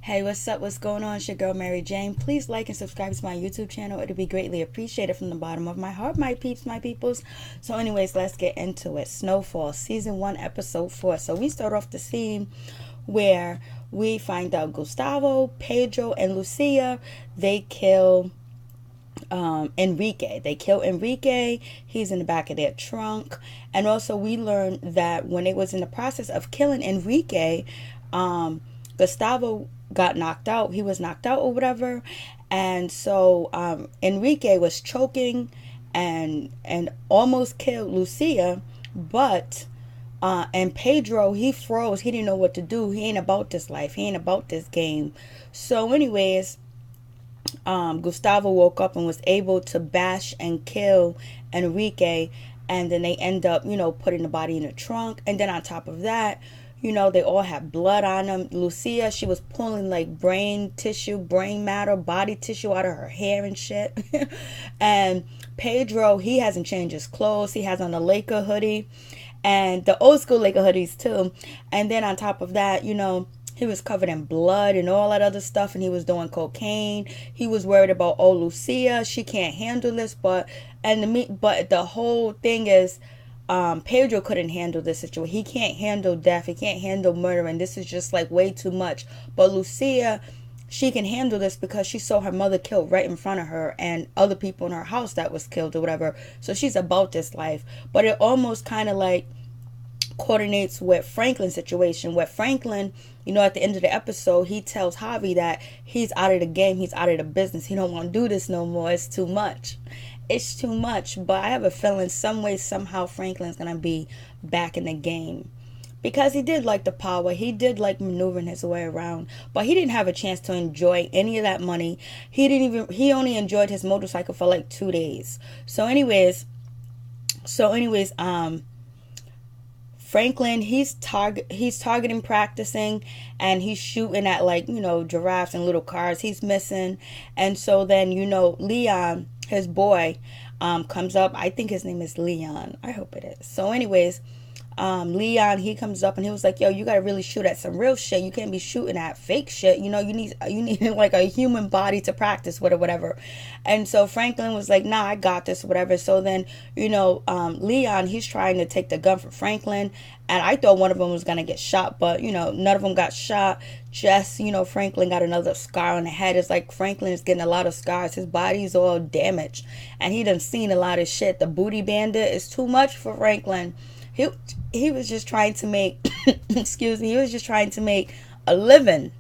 Hey, what's up? What's going on? It's your girl Mary Jane. Please like and subscribe to my YouTube channel. It'll be greatly appreciated from the bottom of my heart, my peeps, my peoples. So, anyways, let's get into it. Snowfall, season 1, episode 4. So we start off the scene where we find out Gustavo, Pedro, and Lucia, they kill Enrique. They kill Enrique. He's in the back of their trunk. And also we learn that when they was in the process of killing Enrique, Gustavo got knocked out. He was knocked out or whatever. And so Enrique was choking and almost killed Lucia, but and Pedro, he froze. He didn't know what to do. He ain't about this life. He ain't about this game. So anyways, Gustavo woke up and was able to bash and kill Enrique, and then they end up, putting the body in the trunk. And then on top of that, they all had blood on them. Lucia, she was pulling like brain tissue, brain matter, body tissue out of her hair and shit. And Pedro, he hasn't changed his clothes. He has on a Laker hoodie and the old school Laker hoodies too. And then on top of that, he was covered in blood and all that other stuff, and he was doing cocaine. He was worried about, Lucia, she can't handle this, but the whole thing is, Pedro couldn't handle this situation. He can't handle death. He can't handle murder, and this is just like way too much. But Lucia, she can handle this because she saw her mother killed right in front of her, and other people in her house that was killed or whatever. So she's about this life. But it almost kind of like coordinates with Franklin's situation, where Franklin, at the end of the episode, he tells Javi that he's out of the game, he's out of the business, he don't want to do this no more, it's too much. But I have a feeling some way, somehow Franklin's gonna be back in the game, because he did like the power, he did like maneuvering his way around, but he didn't have a chance to enjoy any of that money. He only enjoyed his motorcycle for like 2 days. So anyways, Franklin, he's targeting, practicing, and he's shooting at like, giraffes and little cars. He's missing. And so then, Leon, his boy, comes up. I think his name is Leon. I hope it is. So anyways, Leon, he comes up and he was like, yo, you gotta really shoot at some real shit. You can't be shooting at fake shit. You need like a human body to practice with or whatever. And so Franklin was like, nah, I got this, whatever. So then, Leon, he's trying to take the gun from Franklin, and I thought one of them was gonna get shot, but none of them got shot. Just, Franklin got another scar on the head. It's like Franklin is getting a lot of scars. His body's all damaged, and he done seen a lot of shit. The booty bandit is too much for Franklin. He was just trying to make excuse me, he was just trying to make a living.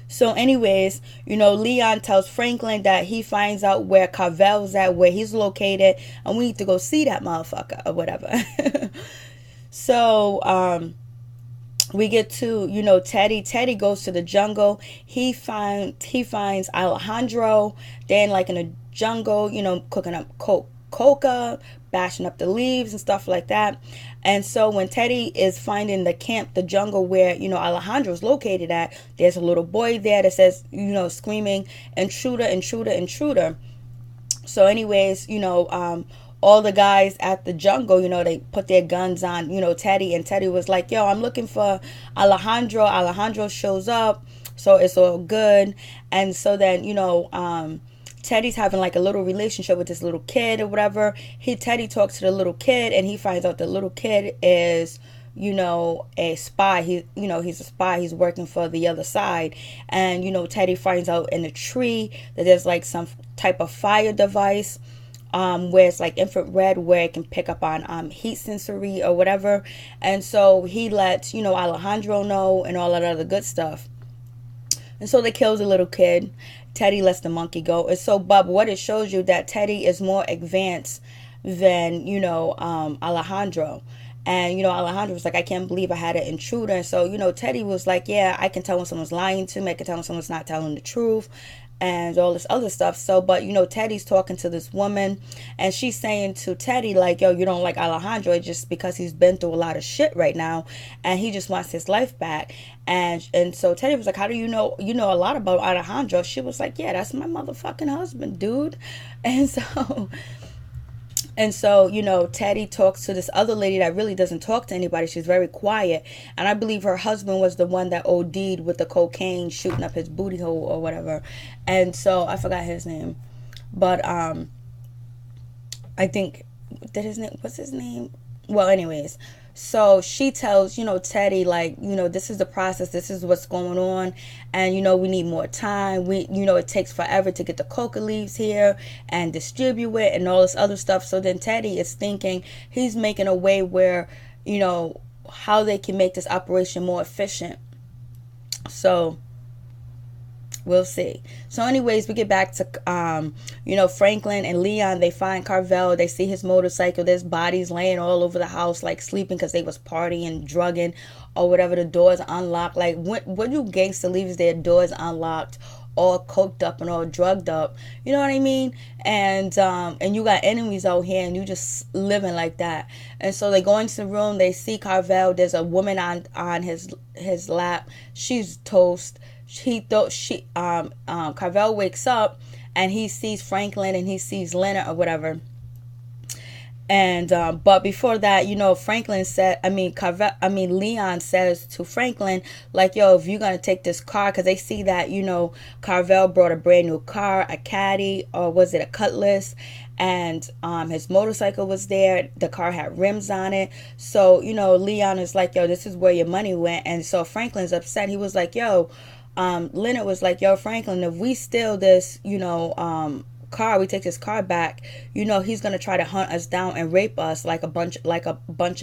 So anyways, Leon tells Franklin that he finds out where Carvel's at, where he's located, and we need to go see that motherfucker or whatever. So we get to, Teddy goes to the jungle. He finds Alejandro. They're like in the jungle, cooking up coca, bashing up the leaves and stuff like that. And so when Teddy is finding the camp, the jungle where, Alejandro's located at, there's a little boy there that says, screaming, intruder, intruder, intruder. So anyways, all the guys at the jungle, they put their guns on, Teddy, and Teddy was like, yo, I'm looking for Alejandro. Alejandro shows up, so it's all good. And so then, Teddy's having like a little relationship with this little kid or whatever. Teddy talks to the little kid, and he finds out the little kid is, a spy. He's a spy. He's working for the other side. And, Teddy finds out in a tree that there's like some type of fire device, where it's like infrared, where it can pick up on heat sensory or whatever. And so he lets, Alejandro know and all that other good stuff. And so they kill the little kid. Teddy lets the monkey go. And so, Bub, what it shows you that Teddy is more advanced than, Alejandro. And, Alejandro was like, I can't believe I had an intruder. And so, Teddy was like, yeah, I can tell when someone's lying to me. I can tell when someone's not telling the truth and all this other stuff. So, but, Teddy's talking to this woman, and she's saying to Teddy, like, yo, you don't like Alejandro just because he's been through a lot of shit right now, and he just wants his life back. And so Teddy was like, how do you know a lot about Alejandro? She was like, yeah, that's my motherfucking husband, dude. And so And so, Teddy talks to this other lady that really doesn't talk to anybody. She's very quiet. And I believe her husband was the one that OD'd with the cocaine shooting up his booty hole or whatever. And so I forgot his name. But I think, what's his name? Well, anyways, so she tells, Teddy, like, this is the process, this is what's going on, and, we need more time. It takes forever to get the coca leaves here and distribute it and all this other stuff. So then Teddy is thinking he's making a way where, how they can make this operation more efficient. So we'll see. So anyways, we get back to, Franklin and Leon. They find Carvel. They see his motorcycle. There's bodies laying all over the house, like sleeping because they was partying, drugging, or whatever. The doors unlocked. Like, what do gangster leaves their doors unlocked, all coked up and all drugged up? You know what I mean? And you got enemies out here, and you just living like that. And so they go into the room. They see Carvel. There's a woman on his lap. She's toast. Carvel wakes up and he sees Franklin and he sees Leonard or whatever. And but before that, Franklin said, Leon says to Franklin, like, yo, if you're gonna take this car, because they see that, Carvel brought a brand new car, a Caddy, or was it a Cutlass, and his motorcycle was there. The car had rims on it. So Leon is like, yo, this is where your money went. And so Franklin's upset. He was like, yo, Leonard was like, yo, Franklin, if we steal this, car, we take this car back, he's gonna try to hunt us down and rape us like a bunch of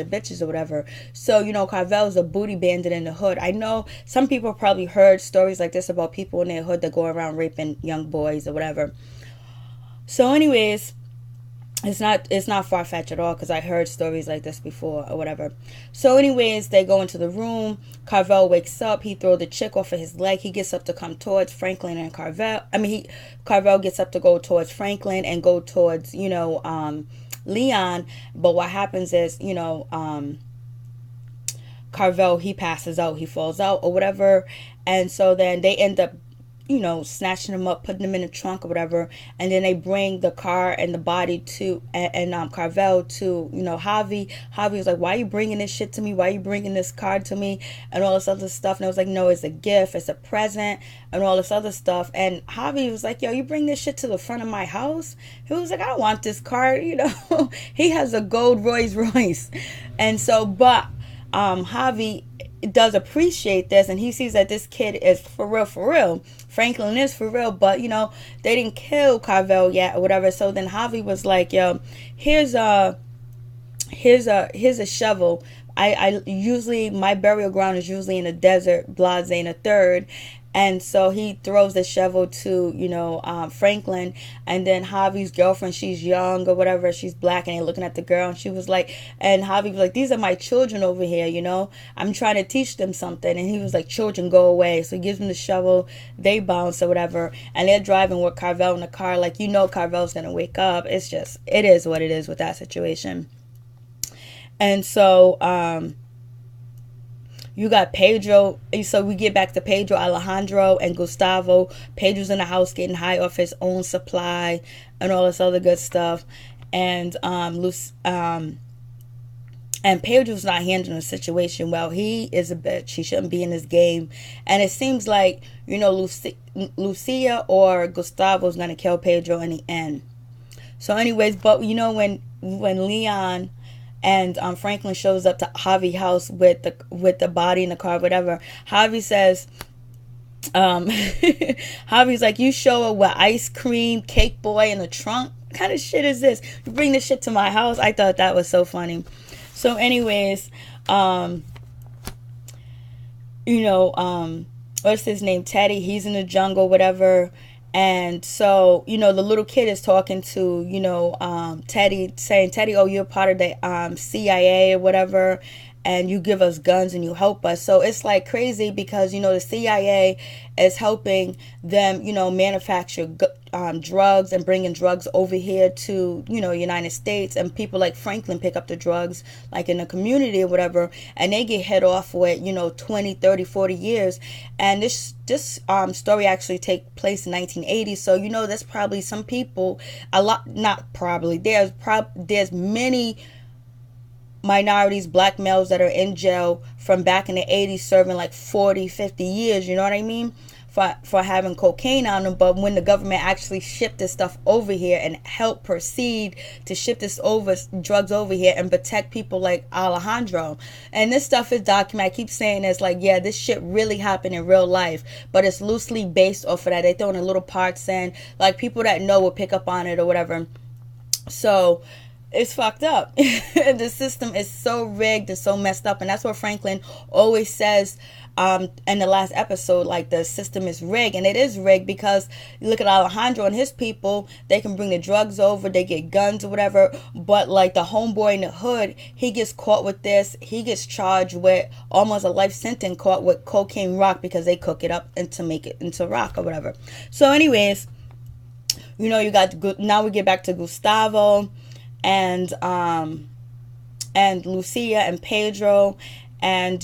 bitches or whatever. So Carvel's a booty bandit in the hood. I know some people probably heard stories like this about people in their hood that go around raping young boys or whatever. So anyways, it's not far-fetched at all, because I heard stories like this before or whatever. So anyways, they go into the room. Carvel wakes up. He throws the chick off of his leg. He gets up to come towards Franklin and Carvel. Carvel gets up to go towards Franklin and go towards Leon. But what happens is Carvel, he passes out. He falls out or whatever. And so then they end up snatching him up, putting him in the trunk or whatever, and then they bring the car and the body to Carvel to Javi. Javi was like, why are you bringing this shit to me? Why are you bringing this car to me? And all this other stuff. And I was like, no, it's a gift, it's a present, and all this other stuff. And Javi was like, yo, you bring this shit to the front of my house? He was like, I don't want this car. He has a gold Rolls Royce. And so, but Javi does appreciate this, and he sees that this kid is for real. Franklin is for real, but they didn't kill Carvel yet or whatever. So then Javi was like, yo, here's a shovel. I usually, my burial ground is usually in the desert, Blase in a third. And so he throws the shovel to, Franklin. And then Javi's girlfriend, she's young or whatever. She's black, and they're looking at the girl. And she was like, and Javi was like, these are my children over here, I'm trying to teach them something. And he was like, children, go away. So he gives them the shovel. They bounce or whatever. And they're driving with Carvel in the car. Like, Carvel's going to wake up. It is what it is with that situation. And so, you got Pedro. So we get back to Pedro, Alejandro, and Gustavo. Pedro's in the house getting high off his own supply and all this other good stuff. And and Pedro's not handling the situation well. He is a bitch. He shouldn't be in this game. And it seems like, Lucia or Gustavo's gonna kill Pedro in the end. So anyways, but when Leon and Franklin shows up to Javi's house with the body in the car, whatever, Javi says, Javi's like, you show her with ice cream, cake boy in the trunk? What kind of shit is this? You bring this shit to my house? I thought that was so funny. So anyways, what's his name? Teddy, he's in the jungle, whatever. And so, the little kid is talking to, Teddy, saying, Teddy, oh, you're part of the CIA or whatever. and you give us guns and you help us. So it's like crazy because, the CIA is helping them, manufacture drugs and bringing drugs over here to, United States, and people like Franklin pick up the drugs like in the community or whatever, and they get hit off with, 20, 30, 40 years. And this story actually take place in 1980. So, that's probably some people, a lot, not probably, there's many minorities, black males that are in jail from back in the 80s serving like 40, 50 years, you know what I mean, for having cocaine on them. But when the government actually shipped this stuff over here and helped proceed to ship drugs over here and protect people like Alejandro, and this stuff is documented. I keep saying it's like, yeah, this shit really happened in real life, but it's loosely based off of that. They throw in little parts in, like people that know will pick up on it or whatever. So it's fucked up. The system is so rigged and so messed up, and that's what Franklin always says in the last episode, like the system is rigged. And it is rigged because you look at Alejandro and his people, they can bring the drugs over, they get guns or whatever, but like the homeboy in the hood, he gets caught with this, he gets charged with almost a life sentence, caught with cocaine rock, because they cook it up and to make it into rock or whatever. So anyways, you got, now we get back to Gustavo and Lucia and Pedro, and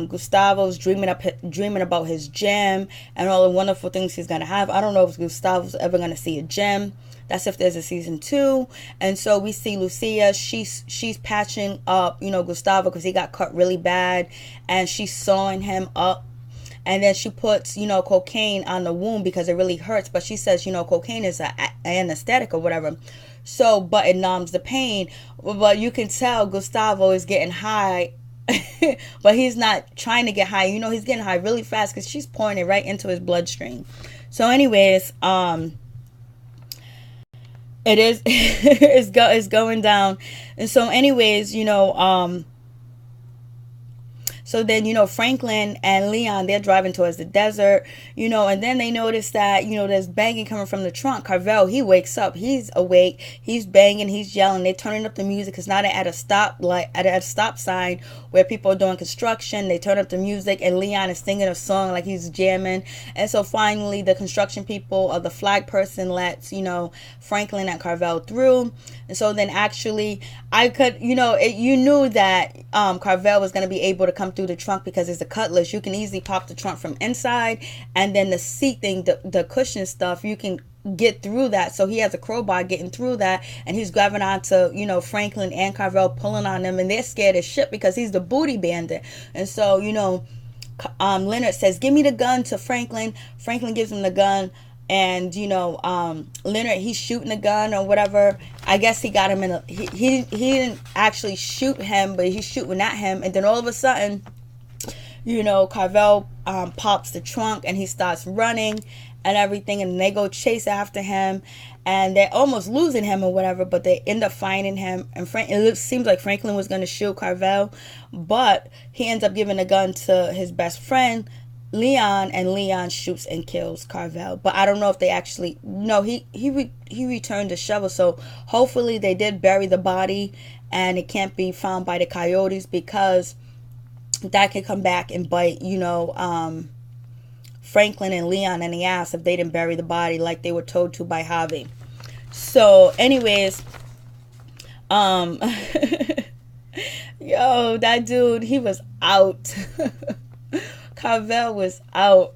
Gustavo's dreaming about his gym and all the wonderful things he's gonna have. I don't know if Gustavo's ever gonna see a gym. That's if there's a season 2. And so we see Lucia, she's patching up Gustavo, because he got cut really bad, and she's sewing him up. And then she puts, cocaine on the wound because it really hurts. But she says, cocaine is an anesthetic or whatever. So, but it numbs the pain. But you can tell Gustavo is getting high. But he's not trying to get high. He's getting high really fast because she's pouring it right into his bloodstream. So anyways, it is, it's going down. And so anyways, so then, Franklin and Leon, they're driving towards the desert, and then they notice that, there's banging coming from the trunk. Carvel, he wakes up. He's awake. He's banging. He's yelling. They're turning up the music because now they're at a stop sign where people are doing construction. They turn up the music, and Leon is singing a song like he's jamming. And so finally, the construction people or the flag person lets, Franklin and Carvel through. And so then actually, you knew that Carvel was going to be able to come through the trunk because it's a cutlass. You can easily pop the trunk from inside, and then the seat thing, the cushion stuff, you can get through that. So he has a crowbar getting through that, and he's grabbing onto Franklin and Carvel, pulling on them, and they're scared as shit because he's the booty bandit. And so Leonard says, "Give me the gun," to Franklin. Franklin gives him the gun. And Leonard, he's shooting the gun or whatever. I guess he got him in he didn't actually shoot him, but he's shooting at him. And then all of a sudden, Carvel pops the trunk and he starts running and everything, and they go chase after him, and they're almost losing him or whatever, but they end up finding him. And it seems like Franklin was going to shoot Carvel, but he ends up giving the gun to his best friend Leon, and Leon shoots and kills Carvel. But I don't know if they actually, no, he returned the shovel. So hopefully they did bury the body and it can't be found by the coyotes, because that could come back and bite Franklin and Leon in the ass if they didn't bury the body like they were told to by Javi. So anyways, yo, that dude, he was out. Carvel was out.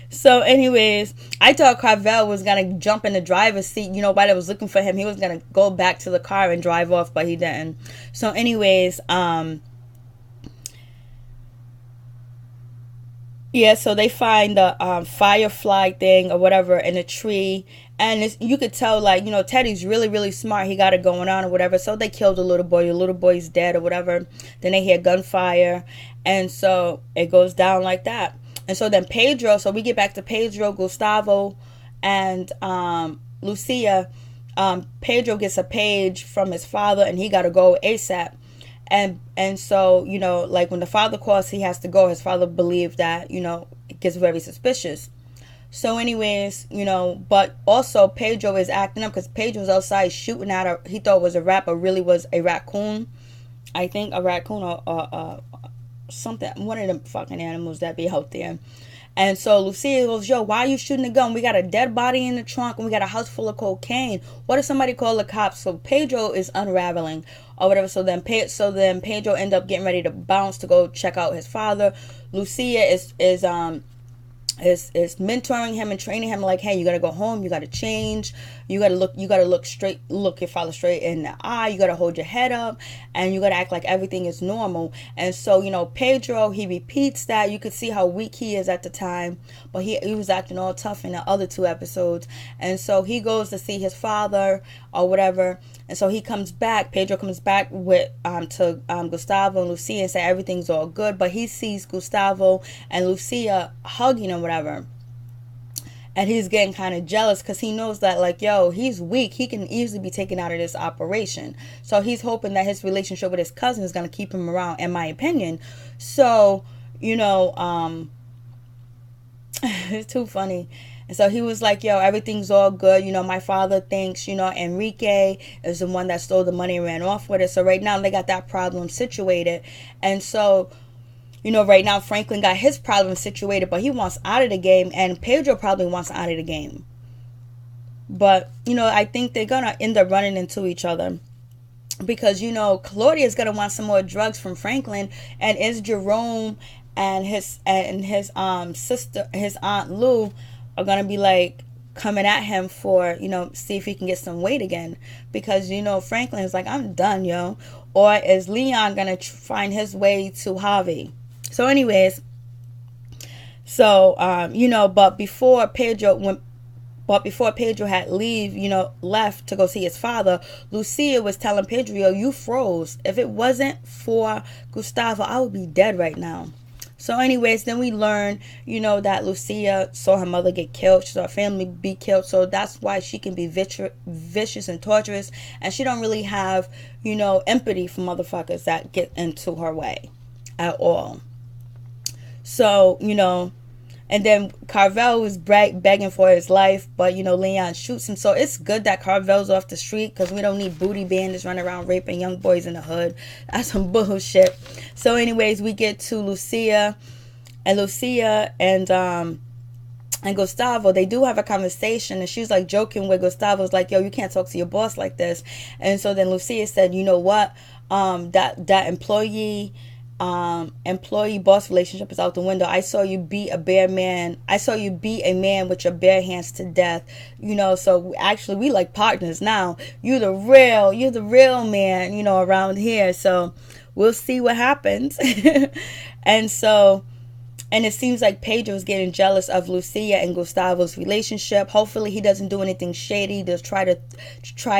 So anyways, I thought Carvel was gonna jump in the driver's seat, while I was looking for him. He was gonna go back to the car and drive off, but he didn't. So anyways, yeah, so they find the firefly thing or whatever in a tree, and you could tell, like, Teddy's really, really smart. He got it going on or whatever. So they killed the little boy. The little boy's dead or whatever. Then they hear gunfire, and so it goes down like that. And so then Pedro, so we get back to Pedro, Gustavo, and Lucia. Pedro gets a page from his father, and he got to go ASAP. And so, like when the father calls, he has to go. His father believed that, it gets very suspicious. So anyways, but also Pedro is acting up because Pedro's outside shooting at her. He thought it was a rat, but really was a raccoon. I think a raccoon or something, one of them fucking animals that be out there. And so Lucia goes, yo, why are you shooting a gun? We got a dead body in the trunk and we got a house full of cocaine. What if somebody call the cops? So Pedro is unraveling or whatever. So then Pedro end up getting ready to bounce to go check out his father. Lucia is mentoring him and training him, like, hey, you gotta go home, you gotta change, you gotta look your father straight in the eye, you gotta hold your head up, and you gotta act like everything is normal. And so, Pedro, he repeats that. You could see how weak he is at the time, but he was acting all tough in the other 2 episodes. And so he goes to see his father or whatever. And so Pedro comes back with to Gustavo and Lucia and say everything's all good, but he sees Gustavo and Lucia hugging or whatever. And he's getting kind of jealous because he knows that, like, yo, he's weak. He can easily be taken out of this operation. So he's hoping that his relationship with his cousin is going to keep him around, in my opinion. So, it's too funny. And so he was like, yo, everything's all good. My father thinks, Enrique is the one that stole the money and ran off with it. So right now they got that problem situated. And so, right now Franklin got his problem situated, but he wants out of the game. And Pedro probably wants out of the game. But, I think they're going to end up running into each other. Because, Claudia's going to want some more drugs from Franklin. And is Jerome and his sister, his Aunt Lou, are gonna be like coming at him for see if he can get some weight again, because Franklin is like, I'm done, yo. Or is Leon gonna find his way to Javi? So anyways, but before Pedro had left to go see his father, Lucia was telling Pedro, yo, you froze. If it wasn't for Gustavo, I would be dead right now. So anyways, then we learn, that Lucia saw her mother get killed. She saw her family be killed. So that's why she can be vicious and torturous. And she don't really have, empathy for motherfuckers that get into her way at all. So, and then Carvel was begging for his life, but, Leon shoots him. So it's good that Carvel's off the street, because we don't need booty bandits running around raping young boys in the hood. That's some bullshit. So anyways, we get to Lucia and Gustavo. They do have a conversation, and she's like joking with Gustavo's like, yo, you can't talk to your boss like this. And so then Lucia said, you know what, that employee boss relationship is out the window. I saw you beat a man with your bare hands to death. So actually we like partners now. You're the real man, around here. So we'll see what happens. And it seems like Pedro is getting jealous of Lucia and Gustavo's relationship. Hopefully he doesn't do anything shady to try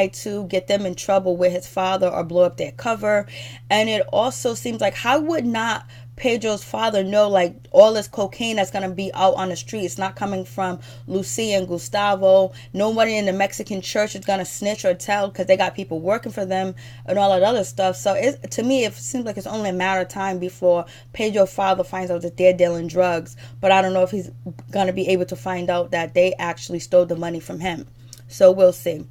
to get them in trouble with his father or blow up their cover. And it also seems like, how would not Pedro's father know, like, all this cocaine that's going to be out on the street? It's not coming from Lucia and Gustavo. Nobody in the Mexican church is going to snitch or tell, because they got people working for them and all that other stuff. So to me, it seems like it's only a matter of time before Pedro's father finds out that they're dealing drugs. But I don't know if he's going to be able to find out that they actually stole the money from him. So we'll see.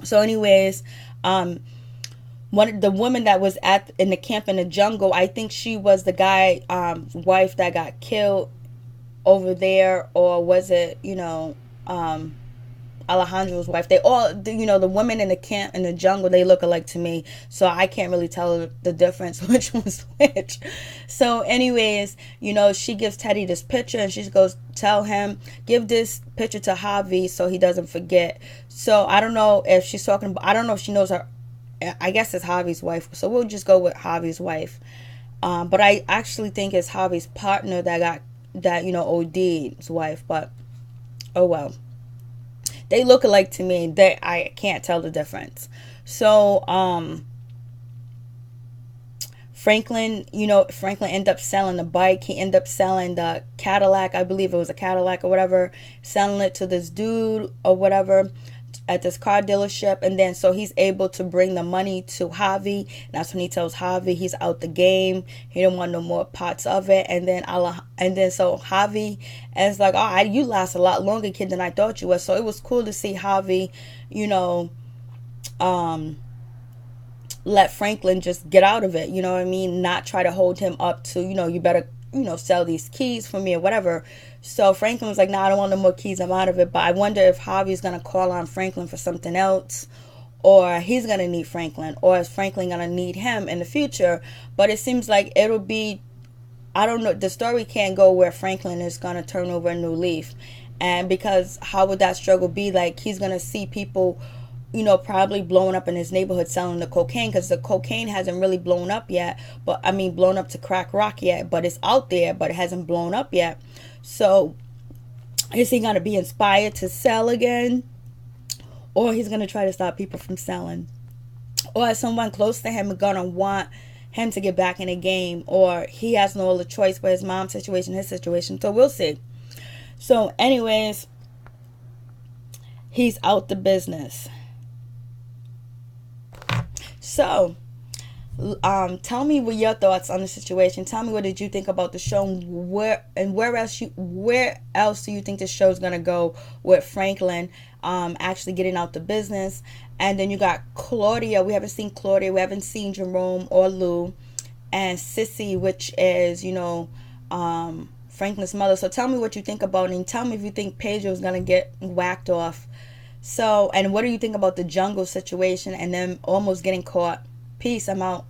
So anyways, the woman that was in the camp in the jungle, I think she was the guy wife that got killed over there, or was it Alejandro's wife? They all, the women in the camp in the jungle, they look alike to me, so I can't really tell the difference which one's which. So anyways, she gives Teddy this picture, and she goes, tell him, give this picture to Javi so he doesn't forget. So I don't know if she's talking about, I don't know if she knows her. I guess it's Javi's wife, so we'll just go with Javi's wife. But I actually think it's Javi's partner that OD's wife. But oh well, they look alike to me. I can't tell the difference. So Franklin ended up selling the bike. He ended up selling the Cadillac. I believe it was a Cadillac or whatever, selling it to this dude or whatever at this car dealership. And then so he's able to bring the money to Javi, and that's when he tells Javi he's out the game, he don't want no more parts of it. And then so Javi is like, oh, you last a lot longer, kid, than I thought you were. So it was cool to see Javi let Franklin just get out of it, you know what I mean? Not try to hold him up to, you better, sell these keys for me or whatever. So Franklin was like, nah, I don't want no more keys, I'm out of it. But I wonder if Javi's gonna call on Franklin for something else, or he's gonna need Franklin, or is Franklin gonna need him in the future. But it seems like it'll be, I don't know, the story can't go where Franklin is gonna turn over a new leaf. And because how would that struggle be? Like, he's gonna see people, probably blowing up in his neighborhood selling the cocaine, because the cocaine hasn't really blown up yet. But I mean, blown up to crack rock yet, but it's out there, but it hasn't blown up yet. So is he gonna be inspired to sell again, or he's gonna try to stop people from selling, or is someone close to him gonna want him to get back in the game, or he has no other choice but his mom's situation, his situation. So we'll see. So anyways, he's out the business. So tell me what your thoughts on the situation. Tell me, what did you think about the show, where else do you think the show's gonna go with Franklin actually getting out the business? And then you got Claudia. We haven't seen Claudia, we haven't seen Jerome or Lou, and Sissy, which is Franklin's mother. So tell me what you think about it, and tell me if you think Pedro's gonna get whacked off. So, and what do you think about the jungle situation and them almost getting caught? Peace, I'm out.